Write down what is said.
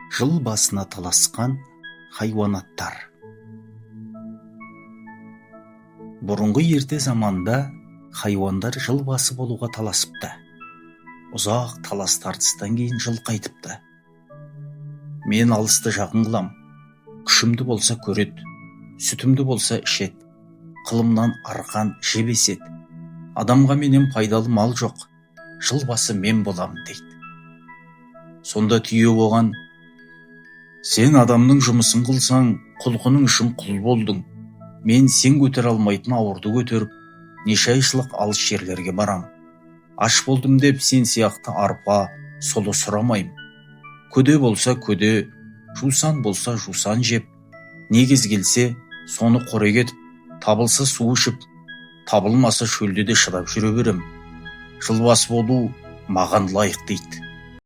Жыл басына таласқан хайуанаттар. Бұрынғы ерте заманда хайуандар жыл басы болуға таласыпты. Ұзақ талас тартыстан кейін жыл қайтыпты. Мен алысты жақын қылам, күшімді болса көрет, сүтімді болса ішет, қылымнан арқан жебесет. Адамға менен пайдалы мал жоқ, жыл басы мен болам дейді. Сонда түйе оған: сен адамның жұмысын қылсаң, құлқының үшін құл болдың. Мен сен көтер алмайтын ауырды көтеріп, неше айшылық алыс жерлерге барам. Аш болдым деп сен сияқты арпа, солы сұрамайым. Көде болса көде, жусан болса жусан жеп, не кез келсе соны қорек етіп, табылса су ішіп, табылмаса шөлде де шыдап жүре берем. Жыл басы болу маған лайық дейді.